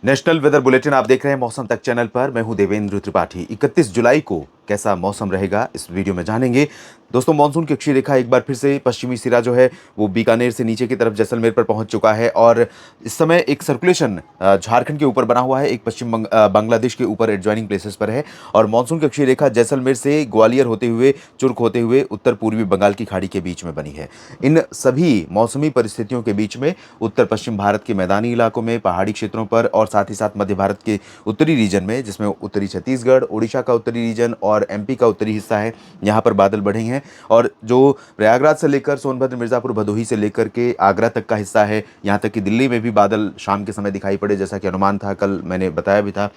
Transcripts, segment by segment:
National weather bulletin आप देख रहे हैं मौसम तक चैनल पर। मैं हूं देवेंद्र त्रिपाठी। 31 जुलाई को कैसा मौसम रहेगा इस वीडियो में जानेंगे। दोस्तों, मानसून की अक्षीय रेखा एक बार फिर से पश्चिमी सिरा जो है वो बीकानेर से नीचे की तरफ जैसलमेर पर पहुंच चुका है और इस समय एक सर्कुलेशन झारखंड के ऊपर बना हुआ है, एक बांग्लादेश के ऊपर एडजॉइनिंग प्लेसेस पर है। और मानसून की अक्षीय रेखा जैसलमेर से ग्वालियर होते हुए, चुर्क होते हुए उत्तर पूर्वी बंगाल की खाड़ी के बीच में बनी है। इन सभी मौसमी परिस्थितियों के बीच में उत्तर पश्चिम भारत के मैदानी इलाकों में, पहाड़ी क्षेत्रों पर और साथ ही साथ मध्य भारत के उत्तरी रीजन में, जिसमें उत्तरी छत्तीसगढ़, उड़ीसा का उत्तरी रीजन और एमपी का उत्तरी हिस्सा है, यहाँ पर बादल बढ़े हैं। और जो प्रयागराज से लेकर सोनभद्र, मिर्जापुर, भदोही से लेकर के आगरा तक का हिस्सा है, यहाँ तक कि दिल्ली में भी बादल शाम के समय दिखाई पड़े, जैसा कि अनुमान था, कल मैंने बताया भी था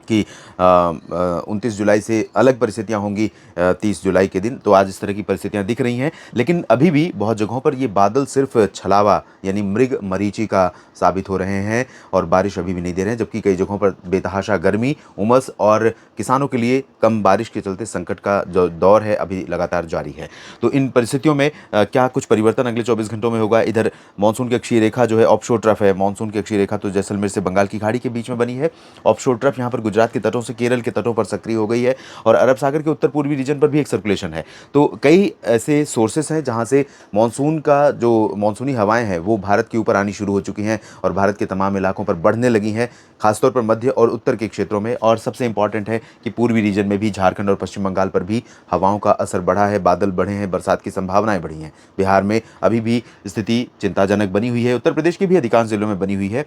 कि 29 जुलाई से अलग परिस्थितियां होंगी 30 जुलाई के दिन। तो आज इस तरह की परिस्थितियां दिख रही हैं, लेकिन अभी भी बहुत जगहों पर ये बादल सिर्फ छलावा यानी मृग मरीचि का साबित हो रहे हैं और बारिश अभी भी नहीं दे रहे हैं, जबकि कई जगहों पर बेतहाशा गर्मी, उमस और किसानों के लिए कम बारिश के चलते संकट का जो दौर है अभी लगातार जारी है। तो इन परिस्थितियों में क्या कुछ परिवर्तन अगले 24 घंटों में होगा? इधर मानसून की अक्षीय रेखा जो है ऑफशोर ट्रफ है। मानसून की अक्षीय रेखा तो जैसलमेर से बंगाल की खाड़ी के बीच में बनी है। ऑफशोर ट्रफ यहाँ पर गुजरात के तटों से केरल के तटों पर सक्रिय हो गई है और अरब सागर के उत्तर पूर्वी रीजन पर भी एक सर्कुलेशन है। तो कई ऐसे सोर्सेस हैं जहाँ से मानसून का जो मानसूनी हवाएं हैं वो भारत के ऊपर आनी शुरू हो चुकी हैं और भारत के तमाम इलाकों पर बढ़ने लगी हैं, खासतौर पर मध्य और उत्तर के क्षेत्रों में। और सबसे इंपॉर्टेंट है कि पूर्वी रीजन में भी, झारखंड और पश्चिम बंगाल पर भी हवाओं का असर बढ़ा है, बादल बढ़े हैं, बरसात की संभावनाएं बढ़ी हैं। बिहार में अभी भी स्थिति चिंताजनक बनी हुई है, उत्तर प्रदेश के भी अधिकांश जिलों में बनी हुई है,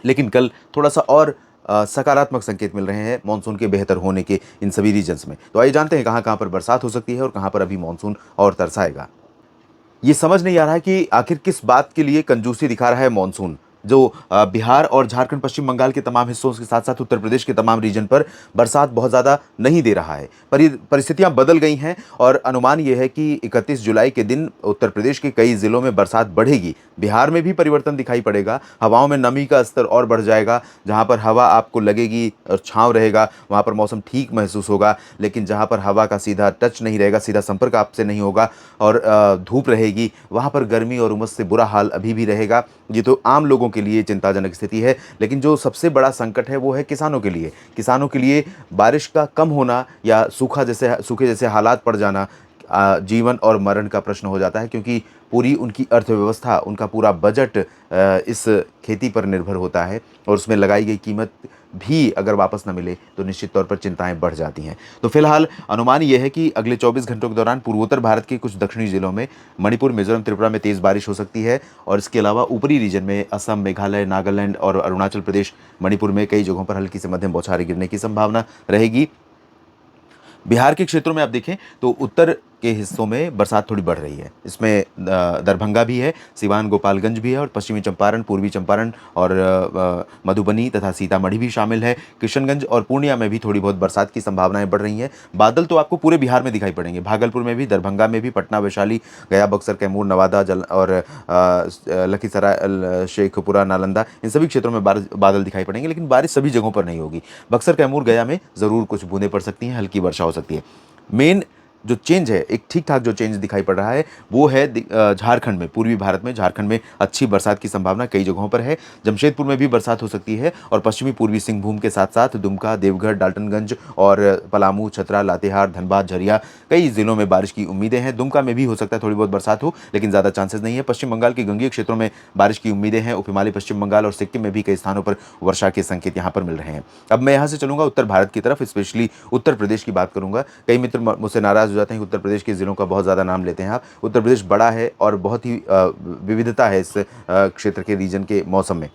लेकिन कल थोड़ा सा और सकारात्मक संकेत मिल रहे हैं मानसून के बेहतर होने के इन सभी रीजन्स में। तो आइए जानते हैं कहाँ कहाँ पर बरसात हो सकती है और कहाँ पर अभी मानसून और तरसाएगा। ये समझ नहीं आ रहा है कि आखिर किस बात के लिए कंजूसी दिखा रहा है मानसून, जो बिहार और झारखंड, पश्चिम बंगाल के तमाम हिस्सों के साथ साथ उत्तर प्रदेश के तमाम रीजन पर बरसात बहुत ज़्यादा नहीं दे रहा है। पर ये परिस्थितियां बदल गई हैं और अनुमान ये है कि 31 जुलाई के दिन उत्तर प्रदेश के कई ज़िलों में बरसात बढ़ेगी। बिहार में भी परिवर्तन दिखाई पड़ेगा, हवाओं में नमी का स्तर और बढ़ जाएगा। जहाँ पर हवा आपको लगेगी और छाँव रहेगा वहाँ पर मौसम ठीक महसूस होगा, लेकिन जहाँ पर हवा का सीधा टच नहीं रहेगा, सीधा संपर्क आपसे नहीं होगा और धूप रहेगी, वहाँ पर गर्मी और उमस से बुरा हाल अभी भी रहेगा। ये तो आम लोगों के लिए चिंताजनक स्थिति है, लेकिन जो सबसे बड़ा संकट है वो है किसानों के लिए। किसानों के लिए बारिश का कम होना या सूखे जैसे हालात पड़ जाना जीवन और मरण का प्रश्न हो जाता है, क्योंकि पूरी उनकी अर्थव्यवस्था, उनका पूरा बजट इस खेती पर निर्भर होता है और उसमें लगाई गई कीमत भी अगर वापस न मिले तो निश्चित तौर पर चिंताएं बढ़ जाती हैं। तो फिलहाल अनुमान यह है कि अगले 24 घंटों के दौरान पूर्वोत्तर भारत के कुछ दक्षिणी जिलों में, मणिपुर, मिजोरम, त्रिपुरा में तेज़ बारिश हो सकती है और इसके अलावा ऊपरी रीजन में असम, मेघालय, नागालैंड और अरुणाचल प्रदेश, मणिपुर में कई जगहों पर हल्की से मध्यम बौछारें गिरने की संभावना रहेगी। बिहार के क्षेत्रों में आप देखें तो उत्तर के हिस्सों में बरसात थोड़ी बढ़ रही है। इसमें दरभंगा भी है, सिवान, गोपालगंज भी है और पश्चिमी चंपारण, पूर्वी चंपारण और मधुबनी तथा सीतामढ़ी भी शामिल है। किशनगंज और पूर्णिया में भी थोड़ी बहुत बरसात की संभावनाएं बढ़ रही हैं। बादल तो आपको पूरे बिहार में दिखाई पड़ेंगे, भागलपुर में भी, दरभंगा में भी, पटना, वैशाली, गया, बक्सर, कैमूर, नवादा और लखीसराय, शेखपुरा, नालंदा, इन सभी क्षेत्रों में बादल दिखाई पड़ेंगे, लेकिन बारिश सभी जगहों पर नहीं होगी। बक्सर, कैमूर, गया में ज़रूर कुछ बूंदें पड़ सकती हैं, हल्की वर्षा हो सकती है। मेन जो चेंज है, एक ठीक ठाक जो चेंज दिखाई पड़ रहा है वो है झारखंड में, पूर्वी भारत में, झारखंड में अच्छी बरसात की संभावना कई जगहों पर है। जमशेदपुर में भी बरसात हो सकती है और पश्चिमी पूर्वी सिंहभूम के साथ साथ दुमका, देवघर, डाल्टनगंज और पलामू, छतरा, लातेहार, धनबाद, झरिया, कई जिलों में बारिश की उम्मीदें हैं। दुमका में भी हो सकता है थोड़ी बहुत बरसात हो, लेकिन ज़्यादा चांसेस नहीं है। पश्चिम बंगाल के गंगीय क्षेत्रों में बारिश की उम्मीदें हैं। उप हिमालय पश्चिम बंगाल और सिक्किम में भी कई स्थानों पर वर्षा के संकेत यहाँ पर मिल रहे हैं। अब मैं यहाँ से चलूँगा उत्तर भारत की तरफ, स्पेशली उत्तर प्रदेश की बात करूँगा। कई मित्र मुझसे नाराज़ हो जाते हैं कि उत्तर प्रदेश के ज़िलों का बहुत ज़्यादा नाम लेते हैं आप। उत्तर प्रदेश बड़ा है और बहुत ही विविधता है इस क्षेत्र के रीजन के मौसम में,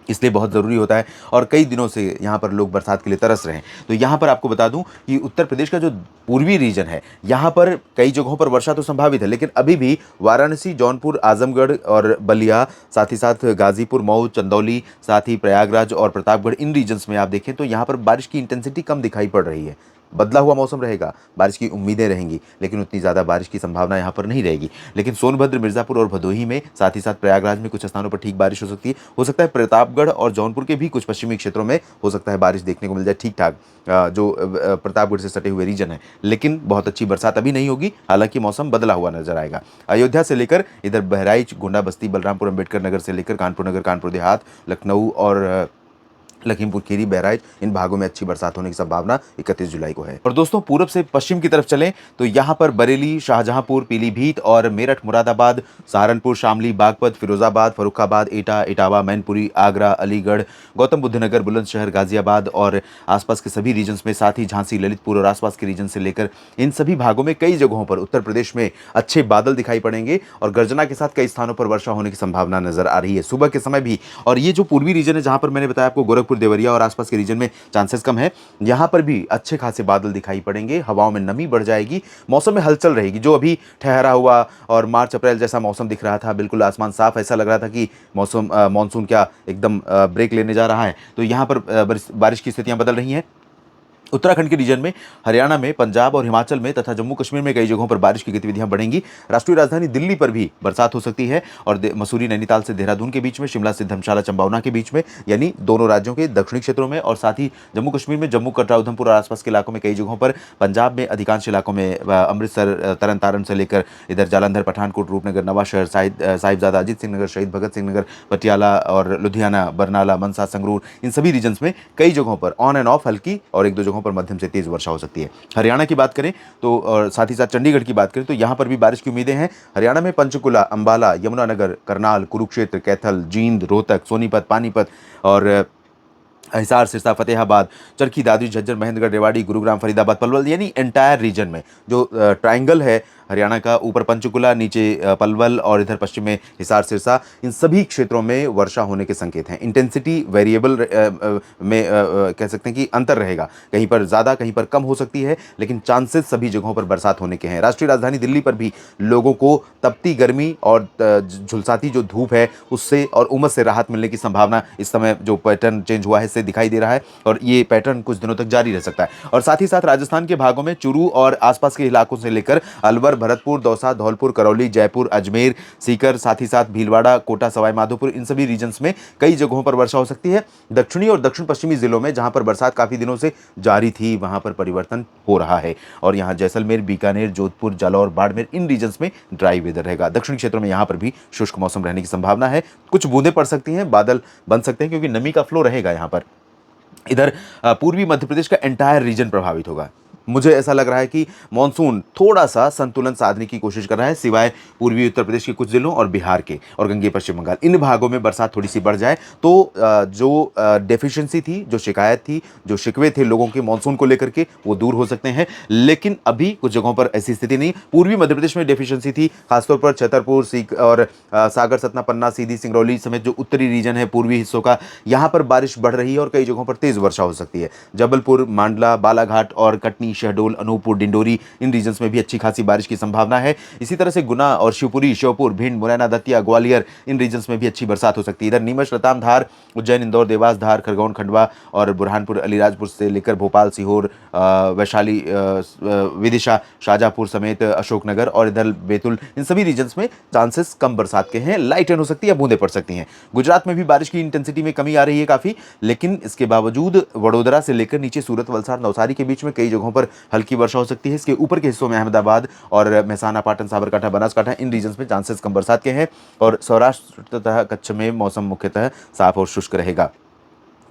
इसलिए बहुत ज़रूरी होता है और कई दिनों से यहाँ पर लोग बरसात के लिए तरस रहे हैं। तो यहाँ पर आपको बता दूं कि उत्तर प्रदेश का जो पूर्वी रीजन है, यहाँ पर कई जगहों पर वर्षा तो संभावित है, लेकिन अभी भी वाराणसी, जौनपुर, आजमगढ़ और बलिया, साथ ही साथ गाजीपुर, मऊ, चंदौली, साथ ही प्रयागराज और प्रतापगढ़, इन रीजन्स में आप देखें तो यहाँ पर बारिश की इंटेंसिटी कम दिखाई पड़ रही है। बदला हुआ मौसम रहेगा, बारिश की उम्मीदें रहेंगी, लेकिन उतनी ज़्यादा बारिश की संभावना यहाँ पर नहीं रहेगी। लेकिन सोनभद्र, मिर्ज़ापुर और भदोही में, साथ ही साथ प्रयागराज में कुछ स्थानों पर ठीक बारिश हो सकती है। हो सकता है प्रतापगढ़ और जौनपुर के भी कुछ पश्चिमी क्षेत्रों में हो सकता है बारिश देखने को मिल जाए ठीक ठाक, जो प्रतापगढ़ से सटे हुए रीजन है, लेकिन बहुत अच्छी बरसात अभी नहीं होगी। हालांकि मौसम बदला हुआ नजर आएगा। अयोध्या से लेकर इधर बहराइच, गोंडा, बस्ती, बलरामपुर, अम्बेडकर नगर से लेकर कानपुर नगर, कानपुर देहात, लखनऊ और लखीमपुर खीरी, बहराइच, इन भागों में अच्छी बरसात होने की संभावना 31 जुलाई को है। और दोस्तों पूरब से पश्चिम की तरफ चलें तो यहाँ पर बरेली, शाहजहांपुर, पीलीभीत और मेरठ, मुरादाबाद, सहारनपुर, शामली, बागपत, फिरोजाबाद, फर्रुखाबाद, एटा, इटावा, मैनपुरी, आगरा, अलीगढ़, गौतम बुद्ध नगर, बुलंदशहर, गाजियाबाद और आसपास के सभी रीजन्स में, साथ ही झांसी, ललितपुर और आसपास के रीजन से लेकर इन सभी भागों में कई जगहों पर उत्तर प्रदेश में अच्छे बादल दिखाई पड़ेंगे और गर्जना के साथ कई स्थानों पर वर्षा होने की संभावना नजर आ रही है सुबह के समय भी। और ये जो पूर्वी रीजन है जहां पर मैंने बताया आपको गोरखपुर, देवरिया और आसपास के रीजन में चांसेस कम है, यहां पर भी अच्छे खासे बादल दिखाई पड़ेंगे, हवाओं में नमी बढ़ जाएगी, मौसम में हलचल रहेगी। जो अभी ठहरा हुआ और मार्च अप्रैल जैसा मौसम दिख रहा था, बिल्कुल आसमान साफ, ऐसा लग रहा था कि मौसम मानसून क्या एकदम ब्रेक लेने जा रहा है, तो यहाँ पर बारिश की स्थितियां बदल रही हैं। उत्तराखंड के रीजन में, हरियाणा में, पंजाब और हिमाचल में तथा जम्मू कश्मीर में कई जगहों पर बारिश की गतिविधियां बढ़ेंगी। राष्ट्रीय राजधानी दिल्ली पर भी बरसात हो सकती है और मसूरी, नैनीताल से देहरादून के बीच में, शिमला से धर्मशाला, चंपावना के बीच में, यानी दोनों राज्यों के दक्षिणी क्षेत्रों में, और साथ ही जम्मू कश्मीर में जम्मू, कटरा, उधमपुर और आसपास के इलाकों में कई जगहों पर, पंजाब में अधिकांश इलाकों में, अमृतसर, तरन तारण से लेकर इधर जालंधर, पठानकोट, रूपनगर, नवाशहर, साहिबजादा, अजीत सिंह नगर, शहीद भगत सिंह नगर, पटियाला और लुधियाना, बरनाला, मनसा, संगरूर, इन सभी रीजन्स में कई जगहों पर ऑन एंड ऑफ हल्की और एक दो जगहों पर मध्यम से तेज वर्षा हो सकती है। हरियाणा की बात करें तो, और साथ ही साथ चंडीगढ़ की बात करें तो यहां पर भी बारिश की उम्मीदें हैं। हरियाणा में पंचकुला, अंबाला, यमुनानगर, करनाल, कुरुक्षेत्र, कैथल, जींद, रोहतक, सोनीपत, पानीपत और हिसार, सिरसा, फतेहाबाद, चरखी दादरी, झज्जर, महेंद्रगढ़, रेवाड़ी, गुरुग्राम, फरीदाबाद, पलवल, यानी एंटायर रीजन में जो ट्रायंगल है हरियाणा का, ऊपर पंचकुला, नीचे पलवल और इधर पश्चिम में हिसार, सिरसा, इन सभी क्षेत्रों में वर्षा होने के संकेत हैं। इंटेंसिटी वेरिएबल में कह सकते हैं कि अंतर रहेगा, कहीं पर ज़्यादा, कहीं पर कम हो सकती है, लेकिन चांसेस सभी जगहों पर बरसात होने के हैं। राष्ट्रीय राजधानी दिल्ली पर भी लोगों को तपती गर्मी और झुलसाती जो धूप है उससे और उमस से राहत मिलने की संभावना इस समय जो पैटर्न चेंज हुआ है इससे दिखाई दे रहा है और ये पैटर्न कुछ दिनों तक जारी रह सकता है। और साथ ही साथ राजस्थान के भागों में चूरू और आसपास के इलाकों से लेकर अलवर, भरतपुर, दौसा, धौलपुर, करौली, जयपुर, अजमेर, सीकर, साथ ही साथ भीलवाड़ा, कोटा, सवाई माधोपुर, इन सभी रीजन्स में कई जगहों पर वर्षा हो सकती है। दक्षिणी और दक्षिण पश्चिमी जिलों में जहां पर बरसात काफी दिनों से जारी थी वहां पर परिवर्तन हो रहा है और यहां जैसलमेर, बीकानेर, जोधपुर, जालौर, बाड़मेर, इन रीजन्स में ड्राई वेदर रहेगा। दक्षिणी क्षेत्रों में यहां पर भी शुष्क मौसम रहने की संभावना है। कुछ बूंदें पड़ सकती हैं, बादल बन सकते हैं क्योंकि नमी का फ्लो रहेगा यहां पर। इधर पूर्वी मध्य प्रदेश का एंटायर रीजन प्रभावित होगा। मुझे ऐसा लग रहा है कि मॉनसून थोड़ा सा संतुलन साधने की कोशिश कर रहा है, सिवाय पूर्वी उत्तर प्रदेश के कुछ जिलों और बिहार के और गंगे पश्चिम बंगाल, इन भागों में बरसात थोड़ी सी बढ़ जाए तो जो डेफिशिएंसी थी, जो शिकायत थी, जो शिकवे थे लोगों के मॉनसून को लेकर के, वो दूर हो सकते हैं। लेकिन अभी कुछ जगहों पर ऐसी स्थिति नहीं। पूर्वी मध्य प्रदेश में डेफिशिएंसी थी, खासतौर पर छतरपुर, सीक और सागर, सतना, पन्ना, सीधी, सिंगरौली समेत जो उत्तरी रीजन है पूर्वी हिस्सों का, यहाँ पर बारिश बढ़ रही है और कई जगहों पर तेज वर्षा हो सकती है। जबलपुर, मांडला, बालाघाट और कटनी, शहडोल, अनूपपुर, डिंडोरी, इन रीजन्स में भी अच्छी खासी बारिश की संभावना है। इसी तरह से गुना और शिवपुरी, श्योपुर, भिंड, मुरैना, दतिया, ग्वालियर, इन रीजन्स में भी अच्छी बरसात हो सकती है। इधर नीमच, रतलाम, धार, उज्जैन, इंदौर, देवास, धार, खरगोन, खंडवा और बुरहानपुर, अलीराजपुर से लेकर भोपाल, सीहोर, वैशाली, विदिशा, शाहजहांपुर समेत अशोकनगर और इधर बैतूल, इन सभी रीजन्स में चांसेस कम बरसात के हैं। लाइट रेन हो सकती है, बूंदें पड़ सकती हैं। गुजरात में भी बारिश की इंटेंसिटी में कमी आ रही है काफ़ी, लेकिन इसके बावजूद वडोदरा से लेकर नीचे सूरत, वलसाड, नवसारी के बीच में कई जगहों पर हल्की वर्षा हो सकती है। इसके ऊपर के हिस्सों में अहमदाबाद और मेहसाना, पाटन, साबरकांठा, बनासकांठा, इन रीजन्स में चांसेस कम बरसात के हैं और सौराष्ट्र तथा कच्छ में मौसम मुख्यतः साफ और शुष्क रहेगा।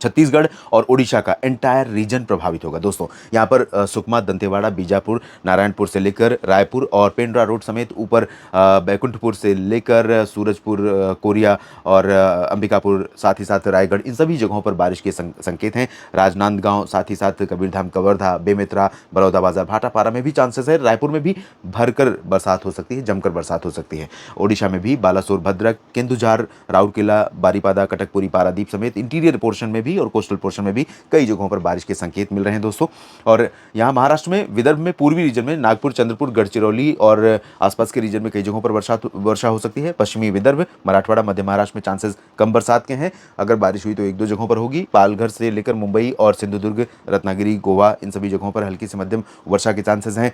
छत्तीसगढ़ और ओडिशा का एंटायर रीजन प्रभावित होगा दोस्तों। यहाँ पर सुकमा, दंतेवाड़ा, बीजापुर, नारायणपुर से लेकर रायपुर और पेंड्रा रोड समेत ऊपर बैकुंठपुर से लेकर सूरजपुर, कोरिया और अंबिकापुर, साथ ही साथ रायगढ़, इन सभी जगहों पर बारिश के संकेत हैं। राजनांदगांव, साथ ही साथ कबीरधाम, कवर्धा, बेमेतरा, बलौदाबाजार, भाटापारा में भी चांसेस है। रायपुर में भी भरकर बरसात हो सकती है, जमकर बरसात हो सकती है। ओडिशा में भी बालासोर, भद्रक, केंदुझार, राउरकेला, बारीपादा, कटकपुरी, पारादीप समेत इंटीरियर पोर्शन में भी और कोस्टल पोर्शन में भी कई जगहों पर बारिश के संकेत मिल रहे हैं दोस्तों। और यहाँ महाराष्ट्र में, विदर्भ में, पूर्वी रीजन में नागपुर, चंद्रपुर, गढ़चिरौली और आसपास के रीजन में कई जगहों पर वर्षा हो सकती है। पश्चिमी विदर्भ, मराठवाड़ा, मध्य महाराष्ट्र में चांसेस कम बरसात के हैं। अगर बारिश हुई तो एक दो जगहों पर होगी। पालघर से लेकर मुंबई और सिंधुदुर्ग, रत्नागिरी, गोवा, इन सभी जगहों पर हल्की से मध्यम वर्षा के चांसेस हैं।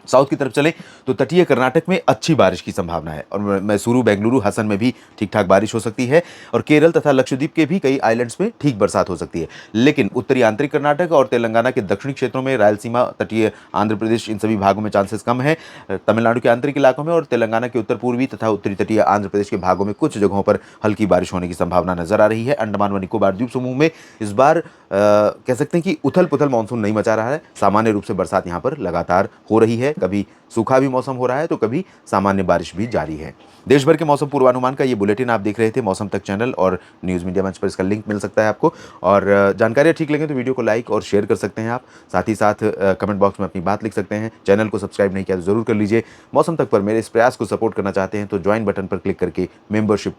साउथ की तरफ चलें तो तटीय कर्नाटक में अच्छी बारिश की संभावना है और मैसूरू, बेंगलुरु, हसन में भी ठीक-ठाक बारिश हो सकती है और केरल तथा लक्षद्वीप के भी कई आइलैंड्स में ठीक बरसात हो सकती है। लेकिन उत्तरी आंतरिक कर्नाटक और तेलंगाना के दक्षिणी क्षेत्रों में, रायलसीमा, तटीय आंध्र प्रदेश, इन सभी भागों में चांसेस कम हैं। तमिलनाडु के आंतरिक इलाकों में और तेलंगाना के उत्तर-पूर्वी तथा उत्तरी तटीय आंध्र प्रदेश के भागों में कुछ जगहों पर हल्की बारिश होने की संभावना नजर आ रही है। अंडमान व निकोबार द्वीप समूह में इस बार कह सकते हैं कि उथल-पुथल मानसून नहीं मचा रहा है। सामान्य रूप से बरसात यहाँ पर लगातार हो रही है। कभी सूखा भी मौसम हो रहा है तो कभी सामान्य बारिश भी जारी है। देश भर के मौसम पूर्वानुमान का ये बुलेटिन आप देख रहे थे मौसम तक चैनल और न्यूज़ मीडिया मंच पर इसका लिंक मिल सकता है आपको। और जानकारियाँ ठीक लगे तो वीडियो को लाइक और शेयर कर सकते हैं आप। साथ ही साथ कमेंट बॉक्स में अपनी बात लिख सकते हैं। चैनल को सब्सक्राइब नहीं किया तो ज़रूर कर लीजिए। मौसम तक पर मेरे इस प्रयास को सपोर्ट करना चाहते हैं तो ज्वाइन बटन पर क्लिक करके मेंबरशिप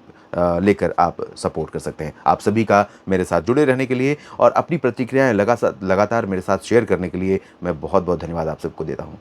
लेकर आप सपोर्ट कर सकते हैं। आप सभी का मेरे साथ जुड़े रहने के लिए और अपनी प्रतिक्रियाएँ लगातार मेरे साथ शेयर करने के लिए मैं बहुत-बहुत धन्यवाद आप सबको देता हूँ।